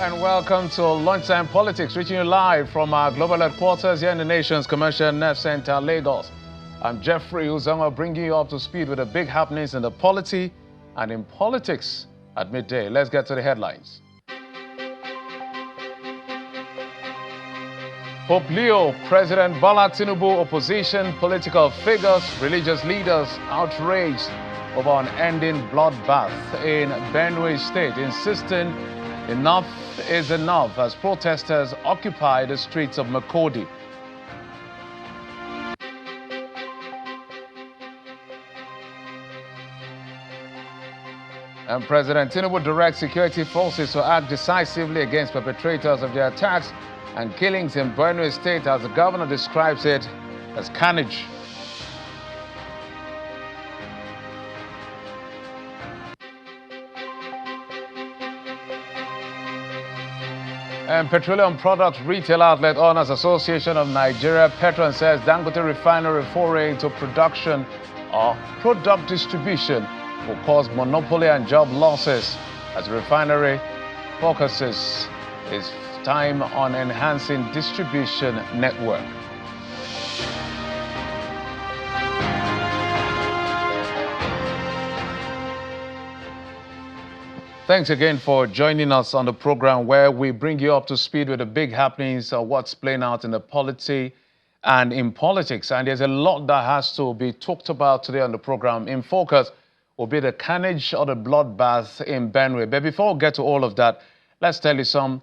and welcome to Lunchtime Politics, reaching you live from our global headquarters here in the nation's commercial nerve center, Lagos. I'm Jeffrey Uzama, bringing you up to speed with the big happenings in the polity and in politics at midday. Let's get to the headlines. Pope Leo, President Bola Tinubu, opposition, political figures, religious leaders outraged over unending bloodbath in Benue State, insisting enough is enough as protesters occupy the streets of Makurdi. And President Tinubu directs security forces to act decisively against perpetrators of the attacks and killings in Benue State, as the governor describes it as carnage. And Petroleum Products Retail Outlet Owners Association of Nigeria, Petron, says Dangote Refinery foray into production or product distribution will cause monopoly and job losses as the refinery focuses its time on enhancing distribution network. Thanks again for joining us on the program where we bring you up to speed with the big happenings of what's playing out in the polity and in politics. And there's a lot that has to be talked about today on the program. In focus will be the carnage or the bloodbath in Benue. But before we get to all of that, let's tell you some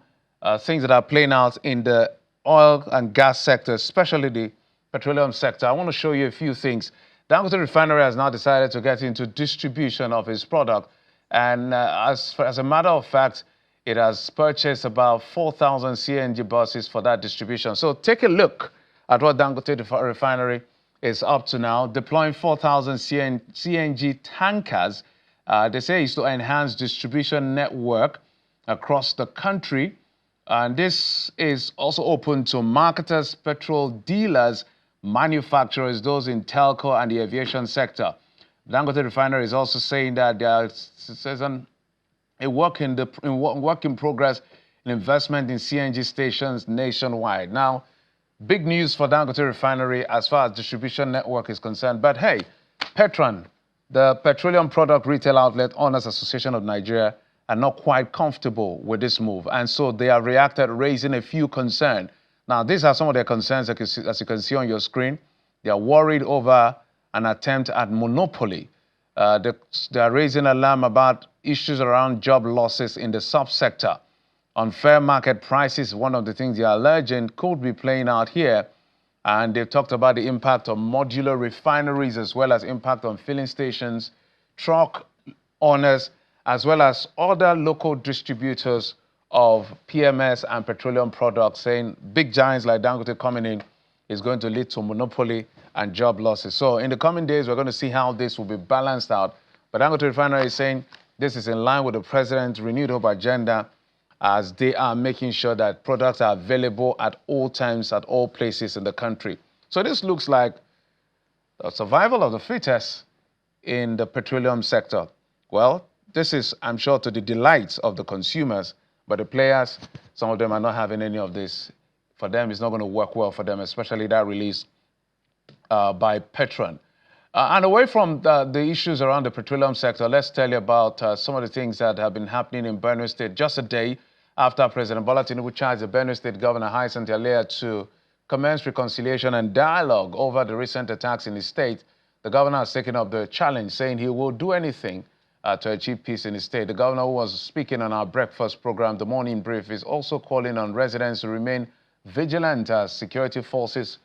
things that are playing out in the oil and gas sector, especially the petroleum sector. I want to show you a few things. Dangote Refinery has now decided to get into distribution of its product. And as a matter of fact, it has purchased about 4,000 CNG buses for that distribution. So take a look at what Dangote Refinery is up to now, deploying 4,000 CNG tankers. They say it's to enhance distribution network across the country. And this is also open to marketers, petrol dealers, manufacturers, those in telco and the aviation sector. Dangote Refinery is also saying that there is a work in progress in investment in CNG stations nationwide. Now, big news for Dangote Refinery as far as distribution network is concerned. But hey, Petron, the Petroleum Product Retail Outlet Owners Association of Nigeria, are not quite comfortable with this move. And so they have reacted, raising a few concerns. Now, these are some of their concerns, as you can see on your screen. They are worried over an attempt at monopoly. They are raising alarm about issues around job losses in the subsector. Unfair market prices, one of the things they are alleging could be playing out here. And they've talked about the impact of modular refineries as well as impact on filling stations, truck owners, as well as other local distributors of PMS and petroleum products, saying big giants like Dangote coming in is going to lead to monopoly and job losses. So in the coming days, we're going to see how this will be balanced out. But Dangote Refinery is saying this is in line with the president's renewed hope agenda, as they are making sure that products are available at all times, at all places in the country. So this looks like a survival of the fittest in the petroleum sector. Well, this is, I'm sure, to the delights of the consumers, but the players, some of them are not having any of this. For them, it's not going to work well for them, especially that release by Petron. And away from the issues around the petroleum sector, let's tell you about some of the things that have been happening in Benue State just a day after President Bola Tinubu charged the Benue State Governor Hyacinth Alia to commence reconciliation and dialogue over the recent attacks in his state. The governor has taken up the challenge, saying he will do anything to achieve peace in his state. The governor, who was speaking on our breakfast program, The Morning Brief, is also calling on residents to remain vigilant as security forces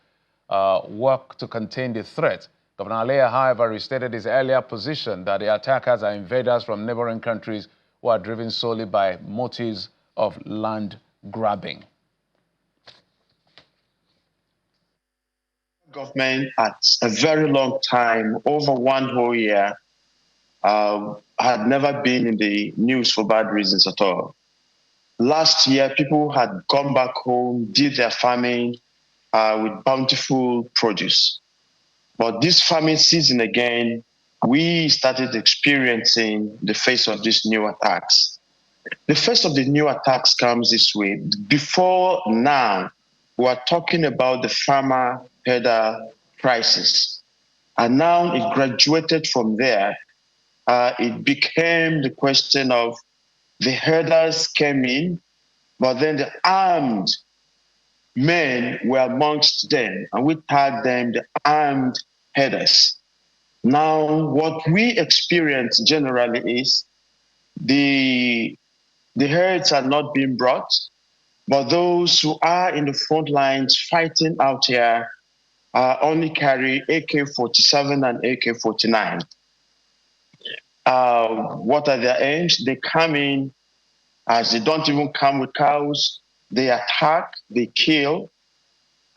work to contain the threat. Governor Alia, however, restated his earlier position that the attackers are invaders from neighboring countries who are driven solely by motives of land grabbing. Government at a very long time, over one whole year, had never been in the news for bad reasons at all. Last year, people had gone back home, did their farming with bountiful produce. But this farming season again, we started experiencing the face of these new attacks. The first of the new attacks comes this way. Before now, we are talking about the farmer herder crisis. And now it graduated from there. It became the question of the herders came in, but then the armed men were amongst them, and we tagged them the armed herders. Now, what we experience generally is the herds are not being brought, but those who are in the front lines fighting out here only carry AK-47 and AK-49. What are their aims? They come in as they don't even come with cows. They attack, they kill,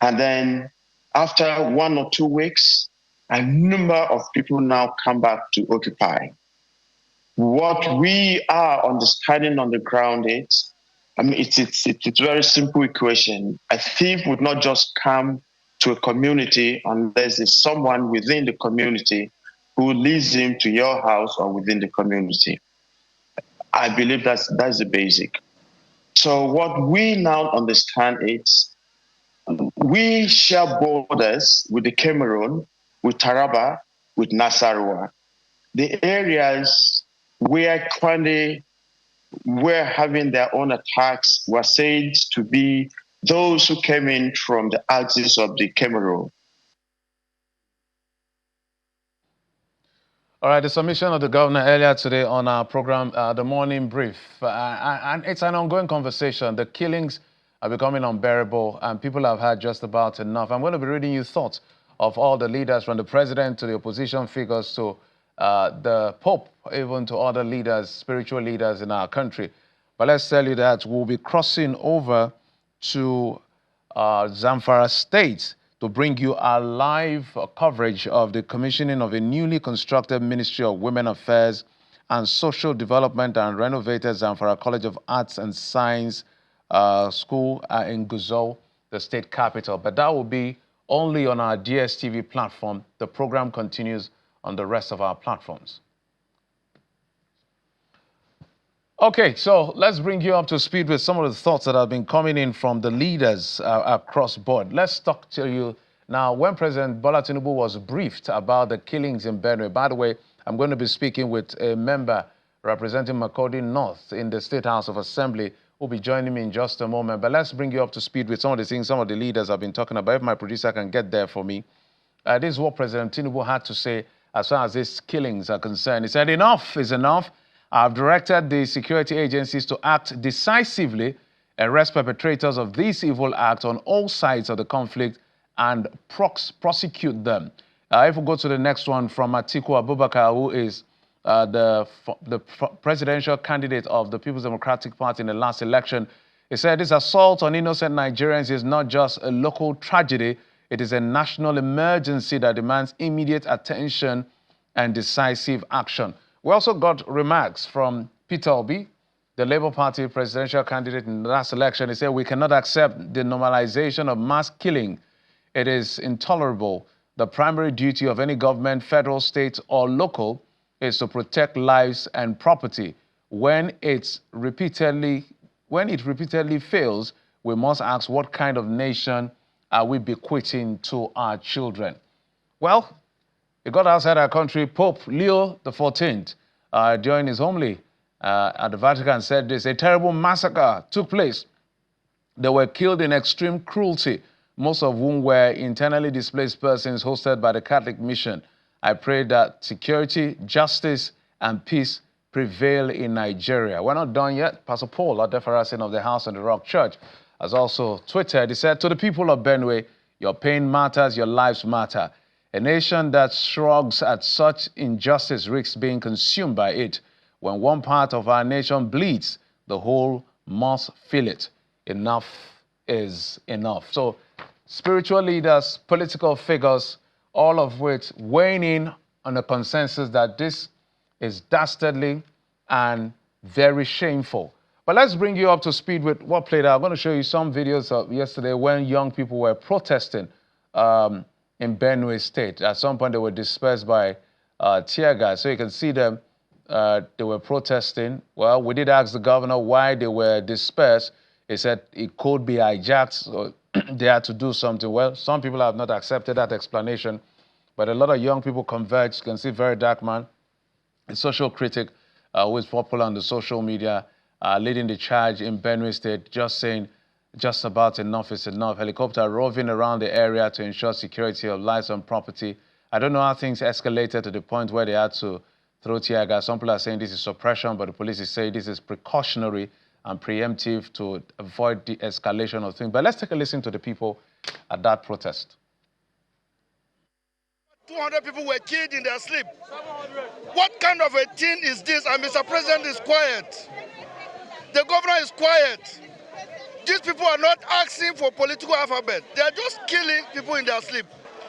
and then after 1 or 2 weeks, a number of people now come back to occupy. What we are understanding on the ground is, I mean, it's a very simple equation. A thief would not just come to a community unless there's someone within the community who leads him to your house or within the community. I believe that's the basic. So what we now understand is we share borders with the Cameroon, with Taraba, with Nasarawa. The areas where Kwande were having their own attacks were said to be those who came in from the axis of the Cameroon. All right, the submission of the governor earlier today on our program, The Morning Brief, and it's an ongoing conversation. The killings are becoming unbearable, and people have had just about enough. I'm going to be reading you thoughts of all the leaders, from the president to the opposition figures to the Pope, even to other leaders, spiritual leaders in our country. But let's tell you that we'll be crossing over to Zamfara State to bring you our live coverage of the commissioning of a newly constructed Ministry of Women Affairs and Social Development and renovated Zamfara College of Arts and Science School in Gusau, the state capital. But that will be only on our DSTV platform. The program continues on the rest of our platforms. Okay, so let's bring you up to speed with some of the thoughts that have been coming in from the leaders across board. Let's talk to you now. When President Bola Tinubu was briefed about the killings in Benue, by the way, I'm going to be speaking with a member representing Makurdi North in the State House of Assembly who will be joining me in just a moment. But let's bring you up to speed with some of the things some of the leaders have been talking about. If my producer can get there for me. This is what President Tinubu had to say as far as these killings are concerned. He said, enough is enough. I've directed the security agencies to act decisively, arrest perpetrators of these evil acts on all sides of the conflict, and prosecute them. If we go to the next one from Atiku Abubakar, who is the presidential candidate of the People's Democratic Party in the last election, he said this assault on innocent Nigerians is not just a local tragedy, it is a national emergency that demands immediate attention and decisive action. We also got remarks from Peter Obi, the Labour Party presidential candidate in the last election. He said, we cannot accept the normalization of mass killing. It is intolerable. The primary duty of any government, federal, state, or local, is to protect lives and property. When it repeatedly fails, we must ask, what kind of nation are we bequeathing to our children? Well, he got outside our country. Pope Leo XIV, during his homily at the Vatican, said this: a terrible massacre took place. They were killed in extreme cruelty, most of whom were internally displaced persons hosted by the Catholic Mission. I pray that security, justice, and peace prevail in Nigeria. We're not done yet. Pastor Paul Adefarasin of the House on the Rock Church has also tweeted. He said, to the people of Benue, your pain matters, your lives matter. A nation that shrugs at such injustice risks being consumed by it. When one part of our nation bleeds, the whole must feel it. Enough is enough. So spiritual leaders, political figures, all of which weighing in on the consensus that this is dastardly and very shameful. But let's bring you up to speed with what played out. I'm going to show you some videos of yesterday when young people were protesting in Benue State. At some point, they were dispersed by tear gas. So you can see them they were protesting. Well, we did ask the governor why they were dispersed. He said it could be hijacked, so they had to do something. Well, some people have not accepted that explanation, but a lot of young people converged. You can see Very Dark Man, a social critic who is popular on the social media, leading the charge in Benue State, just saying just about enough is enough. Helicopter roving around the area to ensure security of lives and property. I don't know how things escalated to the point where they had to throw tear gas. Some people are saying this is suppression, but the police is saying this is precautionary and preemptive to avoid the escalation of things. But let's take a listen to the people at that protest. 200 people were killed in their sleep. What kind of a thing is this? And Mr. President is quiet. The governor is quiet. These people are not asking for political alphabet. They are just killing people in their sleep.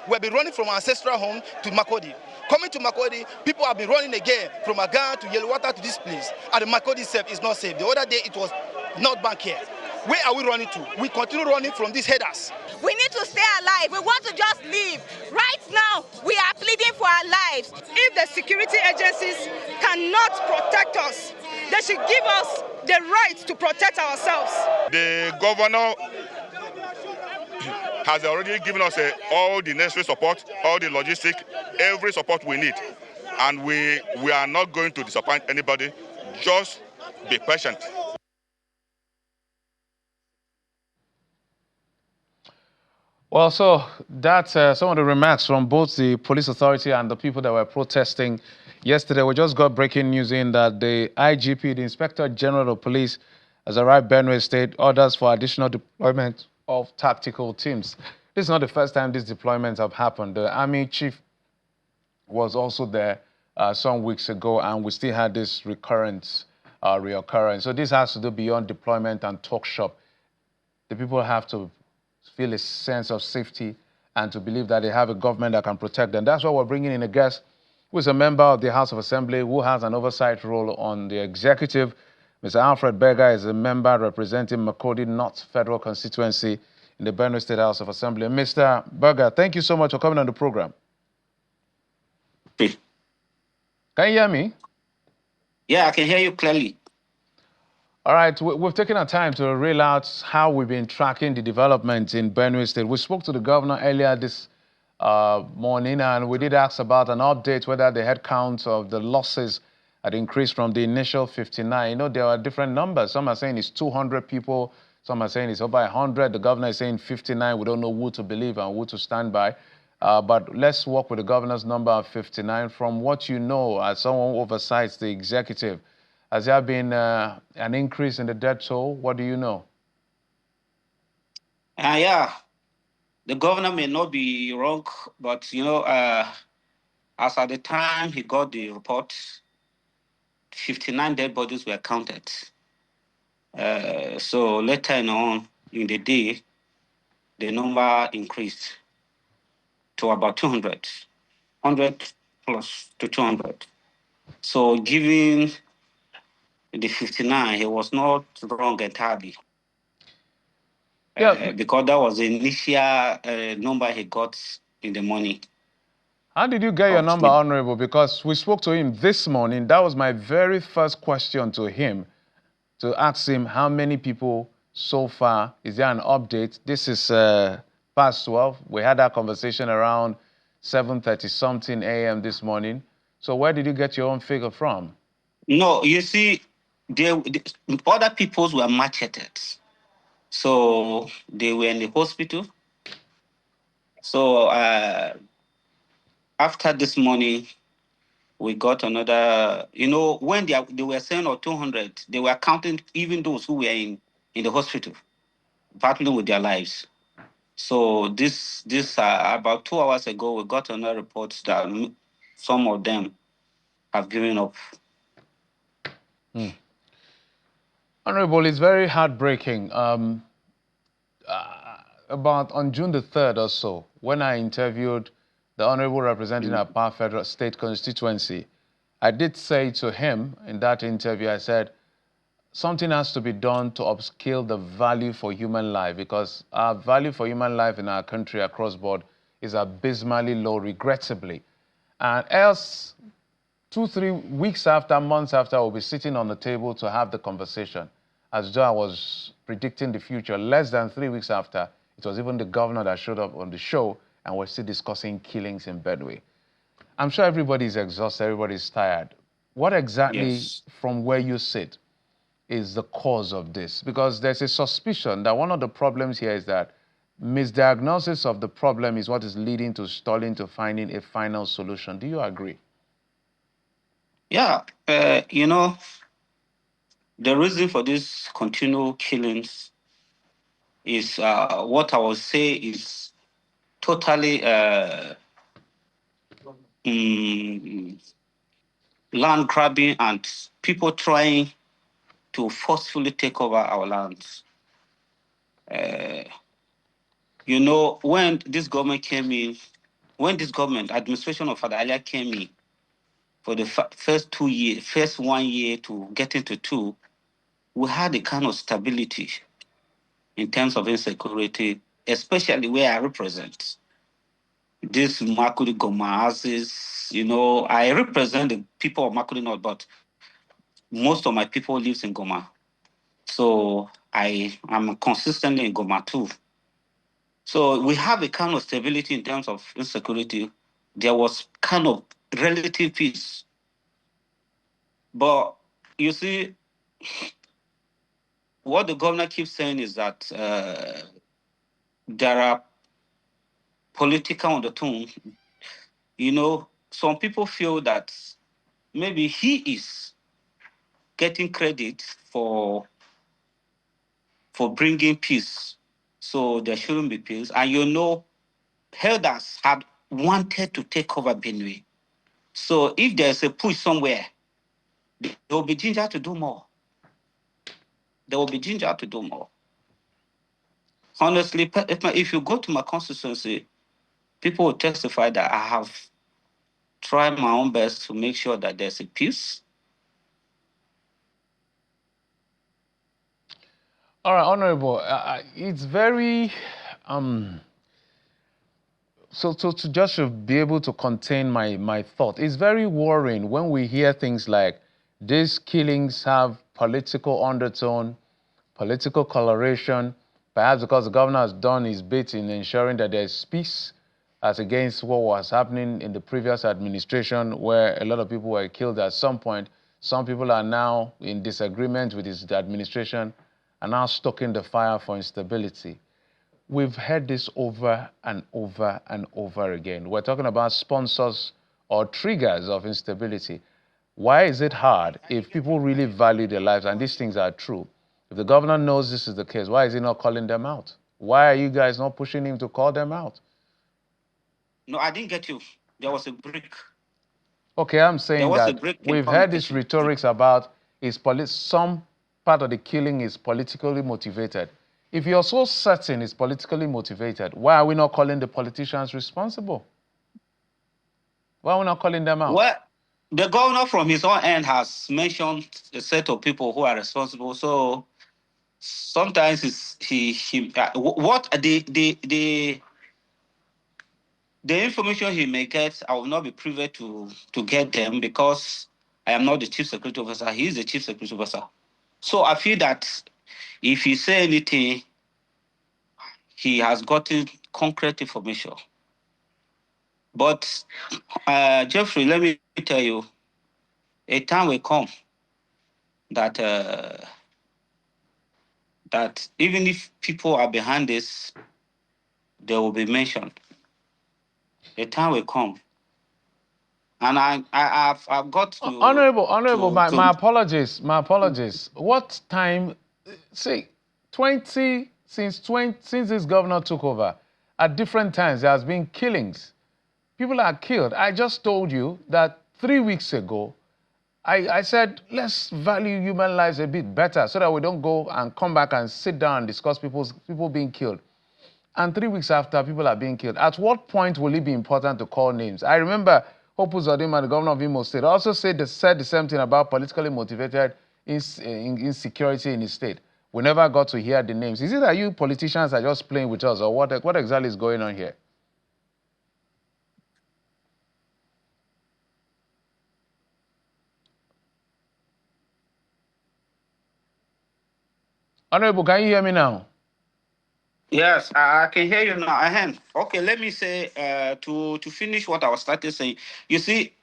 We've been running from our ancestral home to Makodi. Coming to Makodi, people have been running again from Agan to Yellowwater to this place. And the Makodi itself is not safe. The other day it was not back here. Where are we running to? We continue running from these headers. We need to stay alive. We want to just live. Right now, we are pleading for our lives. If the security agencies cannot protect us, they should give us the right to protect ourselves. The governor has already given us all the necessary support, all the logistic, every support we need. And we are not going to disappoint anybody. Just be patient. Well, so that's some of the remarks from both the police authority and the people that were protesting yesterday. We just got breaking news in that the IGP, the Inspector General of Police, has arrived Benue State, orders for additional deployment of tactical teams. This is not the first time these deployments have happened. The Army Chief was also there some weeks ago, and we still had this reoccurrence. So this has to do beyond deployment and talk shop. The people have to feel a sense of safety and to believe that they have a government that can protect them. That's why we're bringing in a guest who is a member of the House of Assembly, who has an oversight role on the executive. Mr. Alfred Berger is a member representing Makodi North Federal Constituency in the Benue State House of Assembly. Mr. Berger, thank you so much for coming on the program. Can you hear me? Yeah, I can hear you clearly. All right, we've taken our time to reel out how we've been tracking the developments in Benue State. We spoke to the governor earlier this morning, and we did ask about an update whether the head count of the losses had increased from the initial 59. You know, there are different numbers. Some are saying it's 200 people. Some are saying it's over 100. The governor is saying 59. We don't know who to believe and who to stand by. But let's work with the governor's number of 59. From what you know, as someone who oversights the executive, has there been an increase in the death toll? What do you know? Yeah, the governor may not be wrong, but, you know, as at the time he got the report, 59 dead bodies were counted. So later on in the day, the number increased to about 200, 100 plus to 200. So given the 59, he was not wrong entirely. Yeah. Because that was the initial number he got in the morning. How did you get your number, Honorable? Because we spoke to him this morning. That was my very first question to him, to ask him how many people so far. Is there an update? This is past 12. We had that conversation around 7:30 something a.m. this morning. So where did you get your own figure from? No, you see, other people's were macheted. So they were in the hospital. So after this morning, we got another, you know, when they were saying 200, they were counting even those who were in the hospital, battling with their lives. So this about 2 hours ago, we got another report that some of them have given up. Honorable, it's very heartbreaking. About on June the 3rd or so, when I interviewed the Honorable representing our Federal State constituency, I did say to him in that interview, I said, something has to be done to upscale the value for human life, because our value for human life in our country across board is abysmally low, regrettably. And else, 2, 3 weeks after, months after, we'll be sitting on the table to have the conversation. As though I was predicting the future, less than 3 weeks after, it was even the governor that showed up on the show, and we're still discussing killings in Benue. I'm sure everybody's exhausted, everybody's tired. What exactly, Yes. from where you sit, is the cause of this? Because there's a suspicion that one of the problems here is that misdiagnosis of the problem is what is leading to stalling to finding a final solution. Do you agree? Yeah. The reason for these continual killings is what I would say is totally mm, land grabbing and people trying to forcefully take over our lands. When this government came in, when this government administration of Father Alia came in for the first 1 year to get into two, we had a kind of stability in terms of insecurity, especially where I represent. This Makudi Goma I represent the people of Makudi North, but most of my people lives in Goma. So I am consistently in Goma too. So we have a kind of stability in terms of insecurity. There was kind of relative peace. But you see, what the governor keeps saying is that there are political undertones. Some people feel that maybe he is getting credit for bringing peace. So there shouldn't be peace. And elders had wanted to take over Benue. So if there's a push somewhere, there will be ginger to do more. There will be ginger to do more. Honestly, if you go to my constituency, people will testify that I have tried my own best to make sure that there's a peace. All right, Honorable, it's very, so to just to be able to contain my thought, it's very worrying when we hear things like these killings have political undertone, political coloration, perhaps because the governor has done his bit in ensuring that there's peace as against what was happening in the previous administration where a lot of people were killed at some point. Some people are now in disagreement with his administration and now stoking the fire for instability. We've heard this over and over and over again. We're talking about sponsors or triggers of instability. Why is it hard if people really value their lives and these things are true? If the governor knows this is the case, why is he not calling them out? Why are you guys not pushing him to call them out? No, I didn't get you. There was a break. Okay, I'm There saying was a that break in we've heard this communication. rhetorics about some part of the killing is politically motivated. If you're so certain it's politically motivated, why are we not calling the politicians responsible? Why are we not calling them out? Well, the governor from his own end has mentioned a set of people who are responsible. So sometimes what the information he may get, I will not be privy to get them because I am not the chief security officer. He is the chief security officer. So I feel that if he say anything, he has gotten concrete information. But Jeffrey, let me tell you, a time will come that that even if people are behind this, they will be mentioned. A time will come, and I've got Honorable, my to apologies, my apologies. What time, see, since this governor took over, at different times there has been killings. People are killed. I just told you that 3 weeks ago, I said, let's value human lives a bit better so that we don't go and come back and sit down and discuss people being killed. And 3 weeks after, people are being killed. At what point will it be important to call names? I remember Hope Uzodimma, the governor of Imo State, also said the same thing about politically motivated insecurity in his state. We never got to hear the names. Is it that you politicians are just playing with us, or what exactly is going on here? Honorable, can you hear me now? Yes, I can hear you now. Okay, let me say to finish what I was starting saying. You see,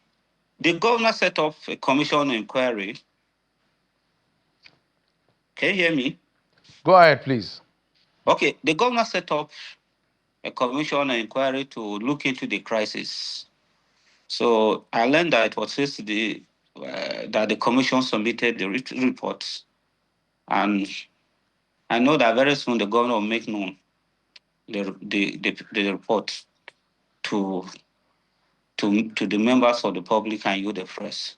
the governor set up a commission inquiry. Can you hear me? Go ahead, please. Okay, the governor set up a commission inquiry to look into the crisis. So I learned that it was yesterday that the commission submitted the reports, and I know that very soon the governor will make known the report to to the members of the public and you, the press.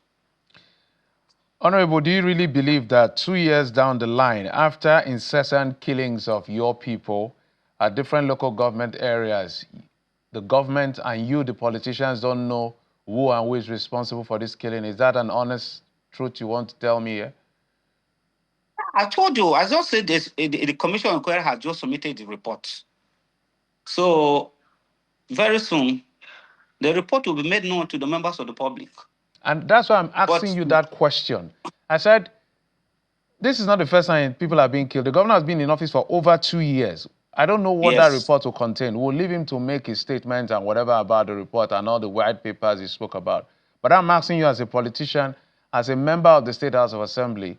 Honorable, do you really believe that 2 years down the line, after incessant killings of your people at different local government areas, the government and you, the politicians, don't know who and who is responsible for this killing? Is that an honest truth you want to tell me here? I told you, I just said this, the commission inquiry has just submitted the report. So very soon, the report will be made known to the members of the public. And that's why I'm asking But you that question. I said, this is not the first time people are being killed. The governor has been in office for over 2 years. I don't know what that yes, report will contain. We'll leave him to make his statements and whatever about the report and all the white papers he spoke about. But I'm asking you as a politician, as a member of the State House of Assembly,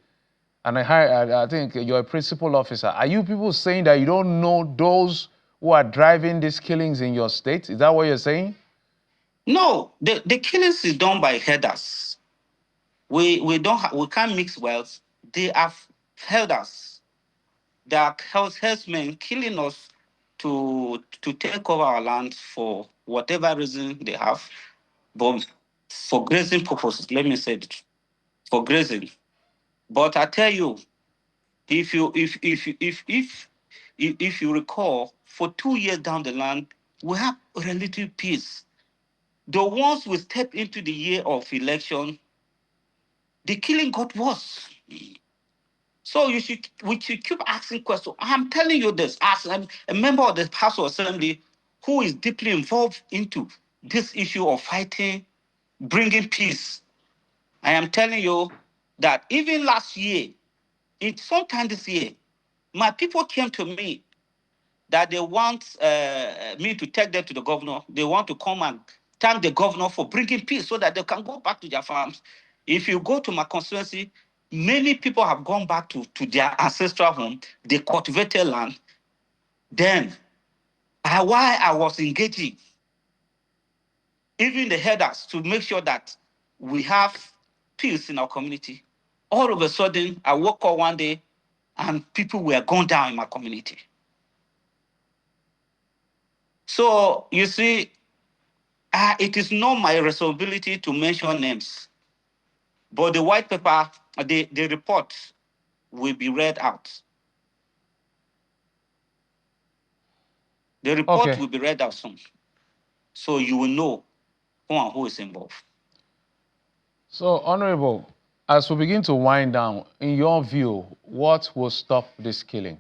and I think you're a principal officer. Are you people saying that you don't know those who are driving these killings in your state? Is that what you're saying? no, the killings is done by headers. We can't mix wealth. They have herders. They are herdsmen killing us to take over our land for whatever reason they have, but for grazing purposes. Let me say it, for grazing. But I tell you, if you if you recall, for 2 years down the line, we have relative peace. The ones we step into the year of election, the killing got worse. So we should keep asking questions. I'm telling you this as a member of the House of Assembly who is deeply involved into this issue of fighting, bringing peace. I am telling you that even last year, in sometime this year, my people came to me that they want me to take them to the governor. They want to come and thank the governor for bringing peace so that they can go back to their farms. If you go to my constituency, many people have gone back to their ancestral home. They cultivated land. Then, while I was engaging, even the headers, to make sure that we have peace in our community, all of a sudden, I woke up one day and people were gone down in my community. So, you see, it is not my responsibility to mention names, but the white paper, the report will be read out. The report will be read out soon. So you will know who and who is involved. So, Honorable, as we begin to wind down, in your view, what will stop this killing?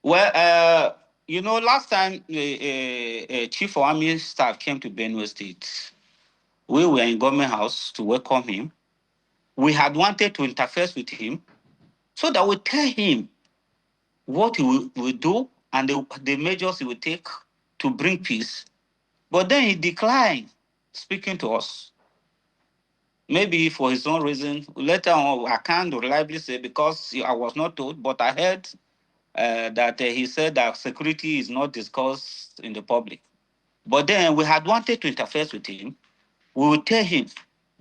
Well, last time a chief of army staff came to Benue State, we were in government house to welcome him. We had wanted to interface with him so that we tell him what he will do and the measures he will take to bring peace. But then he declined speaking to us. Maybe for his own reason. Later on, I can't reliably say because I was not told, but I heard that he said that security is not discussed in the public. But then we had wanted to interface with him. We would tell him,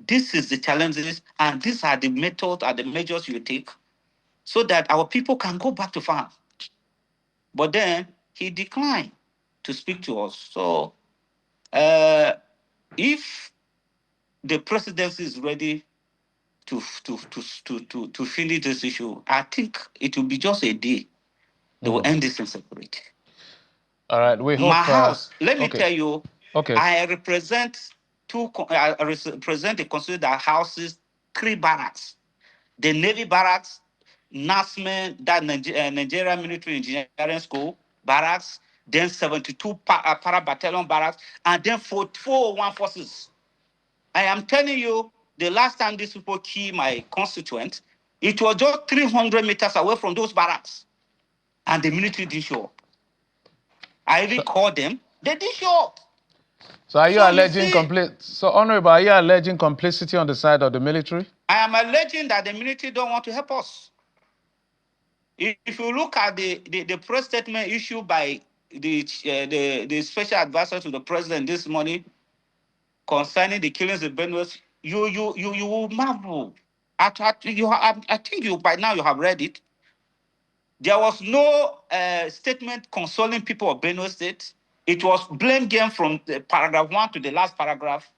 this is the challenges and these are the methods and the measures you take so that our people can go back to farm. But then he declined to speak to us. So if the presidency is ready to finish this issue, I think it will be just a day. They will end this insecurity. All right, we hope. My house, let me okay. tell you, Okay. I represent the constituency that houses 3 barracks. The Navy barracks, NASME, that Nigerian Military Engineering School barracks, then 72 para battalion barracks, and then 401 forces. I am telling you, the last time these people killed my constituent, It was just 300 meters away from those barracks. And the military didn't show up. I even called them. They didn't show up. So are you So alleging Honorable, are you alleging complicity on the side of the military? I am alleging that the military don't want to help us. If you look at the press statement issued by the special advisor to the president this morning concerning the killings in Benue, you will marvel. I think you by now you have read it. There was no statement consoling people of Benue State. It was blame game from the paragraph 1 to the last paragraph,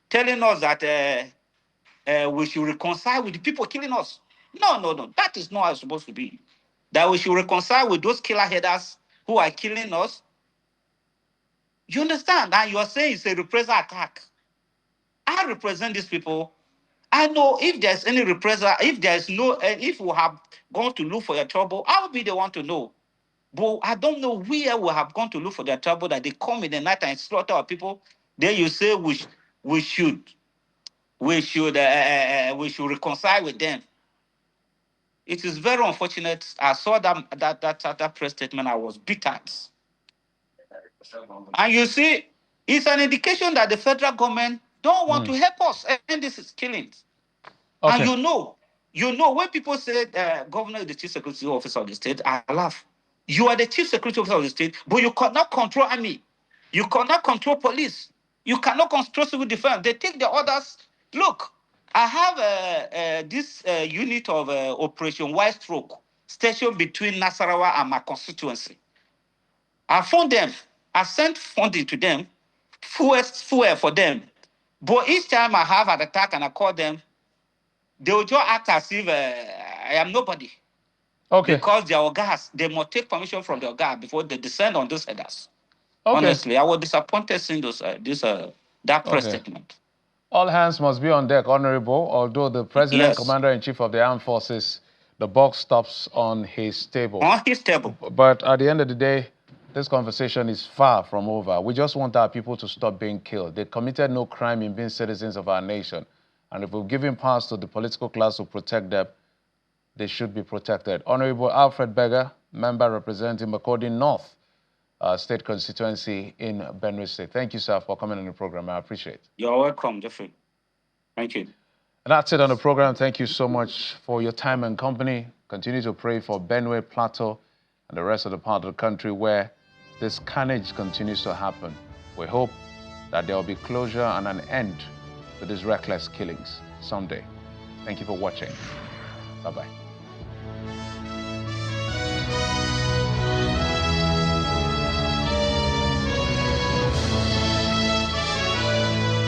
telling us that we should reconcile with the people killing us. No. That is not how it's supposed to be. That we should reconcile with those killer headers who are killing us. You understand? And you are saying it's a reprisal attack. I represent these people. I know if there's any reprisal, if we have gone to look for your trouble, I'll be the one to know. But I don't know where we have gone to look for their trouble, that they come in the night and slaughter our people. Then you say we should reconcile with them. It is very unfortunate. I saw that press statement. I was bitter. And you see, it's an indication that the federal government don't want to help us end these killings. Okay. And you know, when people say governor is the chief security officer of the state, I laugh. You are the chief security officer of the state, but you cannot control army. You cannot control police. You cannot control civil defense. They take the orders. Look, I have this unit of Operation White Stroke stationed between Nasarawa and my constituency. I phoned them. I sent funding to them, fuel for them. But each time I have an attack and I call them, they will just act as if I am nobody. Okay. Because their gas, they must take permission from their gas before they descend on those headers. Okay. Honestly, I was disappointed seeing that press statement. All hands must be on deck, Honorable. Although the President, Yes. Commander-in-Chief of the Armed Forces, the buck stops on his table. On his table. But at the end of the day, this conversation is far from over. We just want our people to stop being killed. They committed no crime in being citizens of our nation. And if we've given powers to the political class to protect them, they should be protected. Honorable Alfred Berger, member representing Makurdi North State Constituency in Benue State. Thank you, sir, for coming on the program. I appreciate it. You're welcome, Jeffrey. Thank you. And that's it on the program. Thank you so much for your time and company. Continue to pray for Benue Plateau and the rest of the part of the country where this carnage continues to happen. We hope that there will be closure and an end to these reckless killings someday. Thank you for watching. Bye-bye.